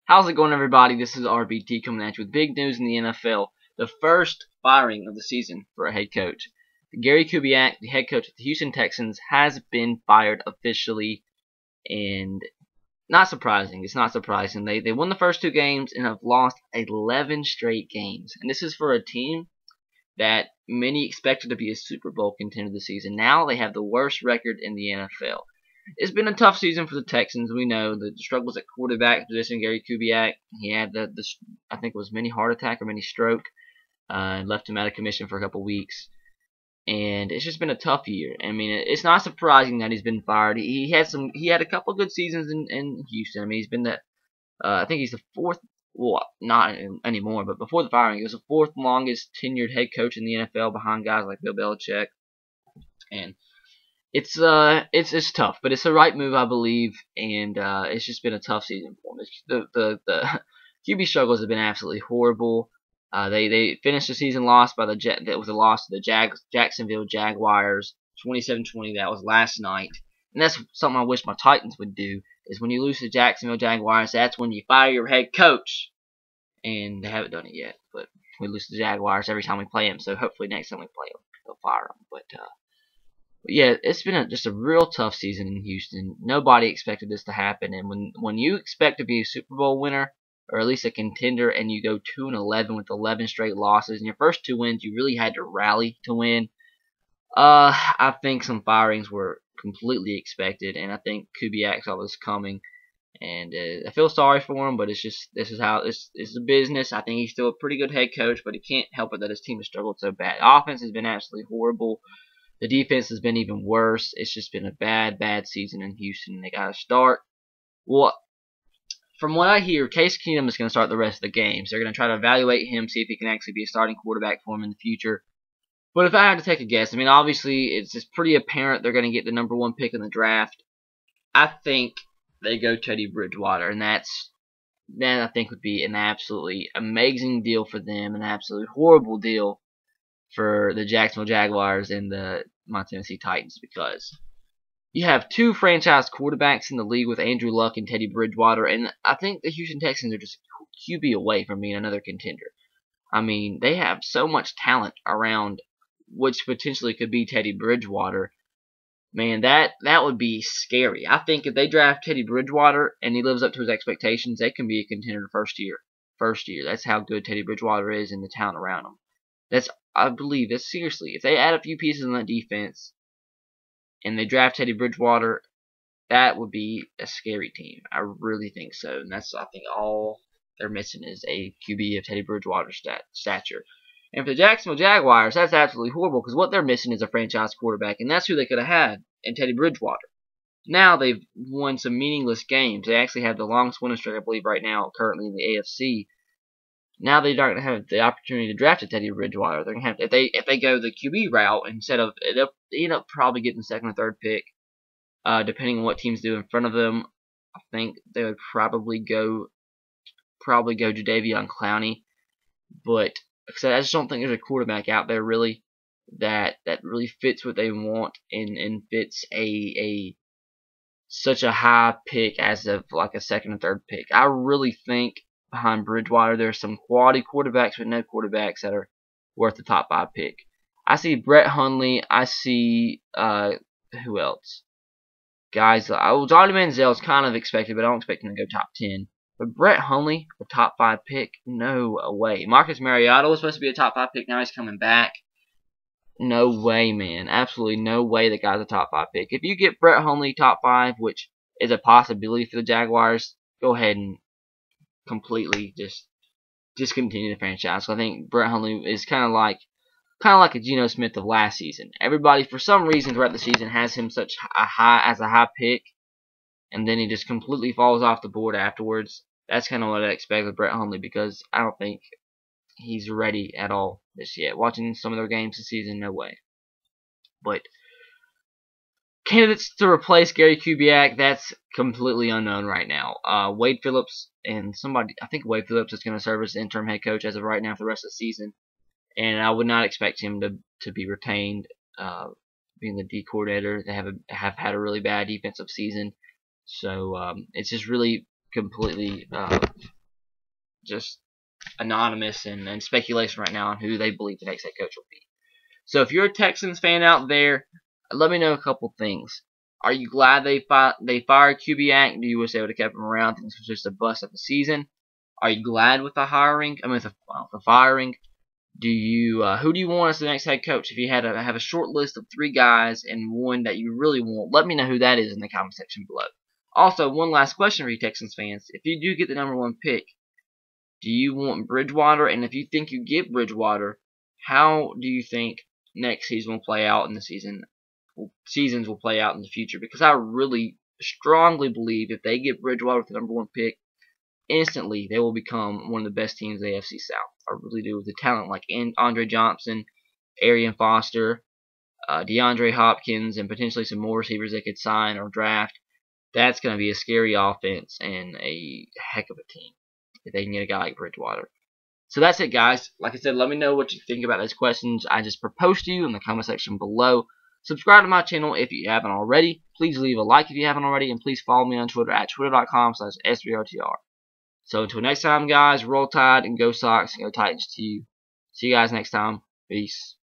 How's it going, everybody? This is RBT coming at you with big news in the NFL. The first firing of the season for a head coach. Gary Kubiak, the head coach of the Houston Texans, has been fired officially, and not surprising. It's not surprising. They won the first two games and have lost 11 straight games. And this is for a team that many expected to be a Super Bowl contender this season. Now they have the worst record in the NFL. It's been a tough season for the Texans. We know the struggles at quarterback position. Gary Kubiak, he had I think it was mini heart attack or mini stroke, and left him out of commission for a couple weeks. And it's just been a tough year. I mean, it's not surprising that he's been fired. He had a couple good seasons in Houston. I mean, he's been I think he's the fourth. Well, not anymore, but before the firing, he was the fourth longest tenured head coach in the NFL, behind guys like Bill Belichick. And it's tough, but it's the right move, I believe, and it's just been a tough season for him. The QB struggles have been absolutely horrible. They finished the season lost by with a loss to the Jacksonville Jaguars, 27-20. That was last night, and that's something I wish my Titans would do. Is when you lose to the Jacksonville Jaguars, that's when you fire your head coach, and they haven't done it yet. But we lose to the Jaguars every time we play them, so hopefully next time we play them, they'll fire them. But yeah, it's been just a real tough season in Houston. Nobody expected this to happen, and when you expect to be a Super Bowl winner, or at least a contender, and you go 2-11 with 11 straight losses, and your first two wins you really had to rally to win, I think some firings were completely expected, and I think Kubiak saw this coming, and I feel sorry for him, but this is how it's a business. I think he's still a pretty good head coach, but he can't help it that his team has struggled so bad. The offense has been absolutely horrible. The defense has been even worse. It's just been a bad season in Houston. They got to start. Well, from what I hear, Case Keenum is going to start the rest of the games. They're going to try to evaluate him, see if he can actually be a starting quarterback for him in the future. But if I had to take a guess, I mean, obviously, it's just pretty apparent they're going to get the #1 pick in the draft. I think they go Teddy Bridgewater, and that I think would be an absolutely amazing deal for them, an absolutely horrible deal for the Jacksonville Jaguars and the Tennessee Titans, because you have two franchise quarterbacks in the league with Andrew Luck and Teddy Bridgewater, and I think the Houston Texans are just QB away from being another contender. I mean, they have so much talent around, which potentially could be Teddy Bridgewater. Man, that would be scary. I think if they draft Teddy Bridgewater and he lives up to his expectations, they can be a contender the first year. That's how good Teddy Bridgewater is and the talent around him. I believe that seriously, if they add a few pieces on that defense and they draft Teddy Bridgewater, that would be a scary team. I really think so. And I think all they're missing is a QB of Teddy Bridgewater's stature. And for the Jacksonville Jaguars, that's absolutely horrible, because what they're missing is a franchise quarterback, and that's who they could have had in Teddy Bridgewater. Now they've won some meaningless games. They actually have the longest winning streak, I believe, right now, currently in the AFC. Now they're not going to have the opportunity to draft a Teddy Bridgewater. They're going to have if they go the QB route instead of they'll end up probably getting the second or third pick, depending on what teams do in front of them. I think they would probably go Jadeveon Clowney, but I just don't think there's a quarterback out there really that really fits what they want and fits such a high pick as of like a second or third pick. I really think behind Bridgewater there's some quality quarterbacks, but no quarterbacks that are worth the top 5 pick. I see Brett Hundley. I see who else? Guys, Johnny Manziel is kind of expected, but I don't expect him to go top 10. But Brett Hundley, a top 5 pick, no way. Marcus Mariota was supposed to be a top 5 pick. Now he's coming back. No way, man. Absolutely no way the guy's a top 5 pick. If you get Brett Hundley top 5, which is a possibility for the Jaguars, go ahead and completely just discontinue the franchise. So I think Brett Hundley is kind of like a Geno Smith of last season. Everybody, for some reason throughout the season, has him such a high pick, and then he just completely falls off the board afterwards. That's kind of what I expect with Brett Hundley, because I don't think he's ready at all this yet. Watching some of their games this season, no way. But candidates to replace Gary Kubiak, that's completely unknown right now. Wade Phillips and I think Wade Phillips is going to serve as interim head coach as of right now for the rest of the season. And I would not expect him to be retained, being the D coordinator. They have had a really bad defensive season. So it's just really completely just anonymous and speculation right now on who they believe the next head coach will be. So if you're a Texans fan out there, let me know a couple things. Are you glad they fired Kubiak? Do you wish they would have kept him around? Think this was just a bust of the season? Are you glad with the hiring? I mean, the firing. Do you who do you want as the next head coach? If you had to have a short list of 3 guys and one that you really want, let me know who that is in the comment section below. Also, one last question for you Texans fans: if you do get the #1 pick, do you want Bridgewater? And if you think you get Bridgewater, how do you think next season will play out in the seasons will play out in the future? Because I really strongly believe if they get Bridgewater with the #1 pick, instantly they will become one of the best teams in the AFC South. I really do, with the talent like Andre Johnson, Arian Foster, DeAndre Hopkins, and potentially some more receivers they could sign or draft. That's going to be a scary offense and a heck of a team if they can get a guy like Bridgewater. So that's it, guys. Like I said, let me know what you think about those questions I just proposed to you in the comment section below. Subscribe to my channel if you haven't already. Please leave a like if you haven't already, and please follow me on Twitter at twitter.com/SBRTR. So until next time, guys, roll tide and go Sox and go Titans to you. See you guys next time. Peace.